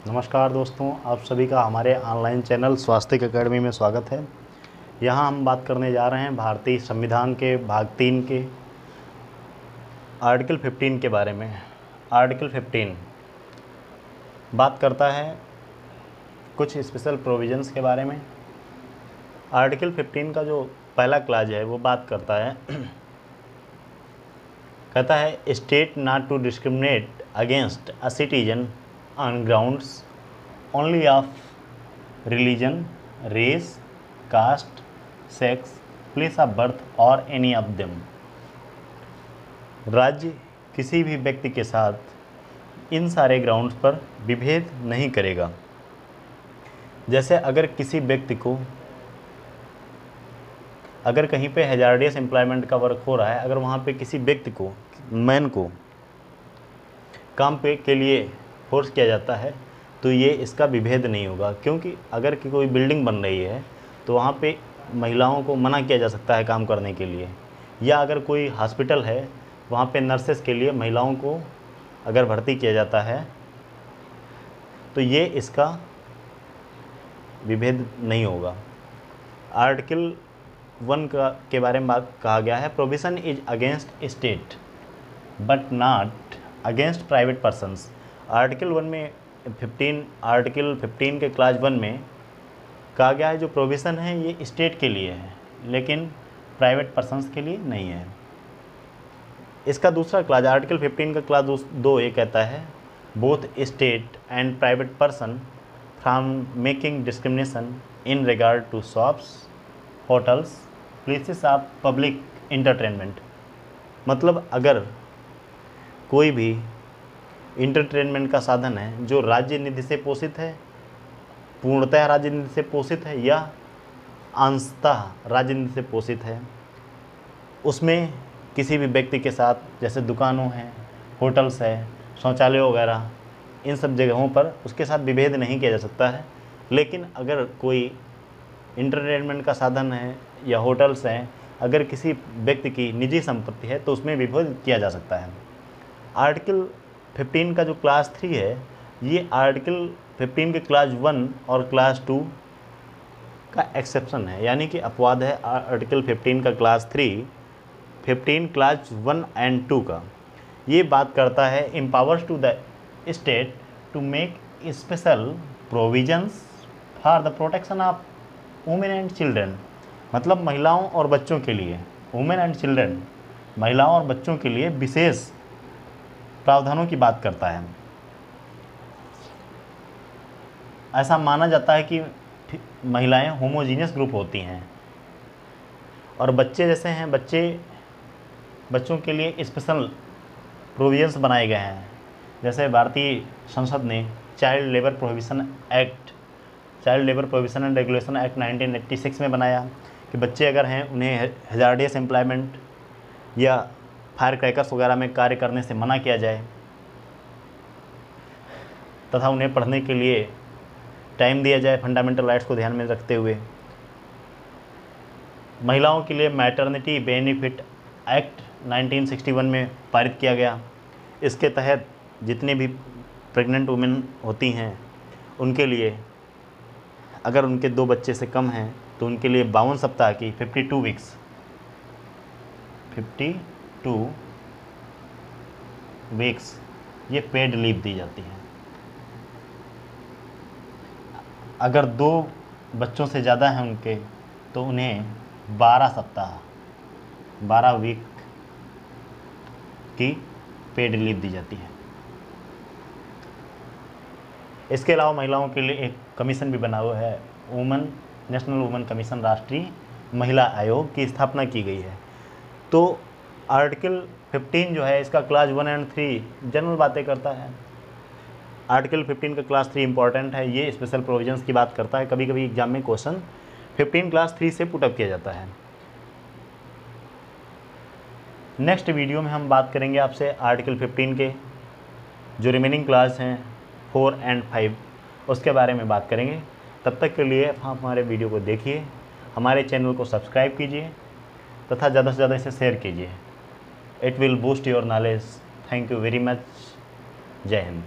नमस्कार दोस्तों, आप सभी का हमारे ऑनलाइन चैनल स्वास्थ्य अकेडमी में स्वागत है। यहाँ हम बात करने जा रहे हैं भारतीय संविधान के भाग 3 के आर्टिकल 15 के बारे में। आर्टिकल 15 बात करता है कुछ स्पेशल प्रोविजंस के बारे में। आर्टिकल 15 का जो पहला क्लाज है वो बात करता है कहता है state not to discriminate against a citizen on grounds only of religion, race, caste, sex, place of birth or any of them। राज्य किसी भी व्यक्ति के साथ इन सारे ग्राउंड्स पर विभेद नहीं करेगा। जैसे अगर किसी व्यक्ति को अगर कहीं पे हैजार्डियस एम्प्लॉयमेंट का वर्क हो रहा है, अगर वहाँ पे किसी व्यक्ति को मैन को काम पे के लिए फोर्स किया जाता है तो ये इसका विभेद नहीं होगा, क्योंकि अगर कोई बिल्डिंग बन रही है तो वहाँ पे महिलाओं को मना किया जा सकता है काम करने के लिए, या अगर कोई हॉस्पिटल है वहाँ पे नर्सेस के लिए महिलाओं को अगर भर्ती किया जाता है तो ये इसका विभेद नहीं होगा। आर्टिकल 1 के बारे में बात कहा गया है, provision is against state but not against private persons. Article 15 के क्लास 1 में कहा गया है जो प्रोविज़न है ये स्टेट के लिए है, लेकिन प्राइवेट पर्सन्स के लिए नहीं है। इसका दूसरा क्लास आर्टिकल 15 का क्लास 2 ये कहता है both state and private person from making discrimination in regard to shops, hotels, places of public entertainment. मतलब अगर कोई भी इंटरटेनमेंट का साधन है जो राज्य निधि से पोषित है, पूर्णतः राज्य निधि से पोषित है या अंशतः राज्य निधि से पोषित है, उसमें किसी भी व्यक्ति के साथ जैसे दुकानों हैं, होटल्स है, शौचालय वगैरह, इन सब जगहों पर उसके साथ विभेद नहीं किया जा सकता है। लेकिन अगर कोई इंटरटेनमेंट का साधन है या होटल्स हैं, अगर किसी व्यक्ति की निजी संपत्ति है तो उसमें विभेद किया जा सकता है। आर्टिकल 15 का जो क्लास 3 है ये आर्टिकल 15 के क्लास 1 और क्लास 2 का एक्सेप्शन है, यानी कि अपवाद है। आर्टिकल 15 का क्लास 15 क्लास 1 एंड 2 का ये बात करता है empowers to the state to make special provisions for the protection of women and children. मतलब महिलाओं और बच्चों के लिए, वुमेन एंड चिल्ड्रन, महिलाओं और बच्चों के लिए विशेष प्रावधानों की बात करता है। ऐसा माना जाता है कि महिलाएं होमोजीनियस ग्रुप होती हैं और बच्चे जैसे हैं, बच्चों के लिए स्पेशल प्रोविजंस बनाए गए हैं। जैसे भारतीय संसद ने child labour prohibition and regulation act 1986 में बनाया कि बच्चे अगर हैं उन्हें हैजार्डियस एम्प्लॉयमेंट या फायर क्रैकर्स वगैरह में कार्य करने से मना किया जाए तथा उन्हें पढ़ने के लिए टाइम दिया जाए फंडामेंटल राइट्स को ध्यान में रखते हुए। महिलाओं के लिए मैटरनिटी बेनिफिट एक्ट 1961 में पारित किया गया। इसके तहत जितने भी प्रेग्नेंट वुमेन होती हैं उनके लिए अगर उनके 2 बच्चे से कम हैं तो उनके लिए 52 सप्ताह की 52 वीक्स ये पेड लीव दी जाती है। अगर 2 बच्चों से ज़्यादा हैं उनके तो उन्हें 12 वीक की पेड लीव दी जाती है। इसके अलावा महिलाओं के लिए एक कमीशन भी बना हुआ है, नेशनल वुमेन कमीशन, राष्ट्रीय महिला आयोग की स्थापना की गई है। तो आर्टिकल 15 जो है इसका क्लास 1 एंड 3 जनरल बातें करता है। आर्टिकल 15 का क्लास 3 इंपॉर्टेंट है, ये स्पेशल प्रोविजंस की बात करता है। कभी कभी एग्जाम में क्वेश्चन 15 क्लास 3 से पुटअप किया जाता है। नेक्स्ट वीडियो में हम बात करेंगे आपसे आर्टिकल 15 के जो रिमेनिंग क्लास हैं 4 एंड 5 उसके बारे में बात करेंगे। तब तक के लिए आप हमारे वीडियो को देखिए, हमारे चैनल को सब्सक्राइब कीजिए तथा ज़्यादा से ज़्यादा इसे शेयर कीजिए। It will boost your knowledge. Thank you very much. जय हिंद।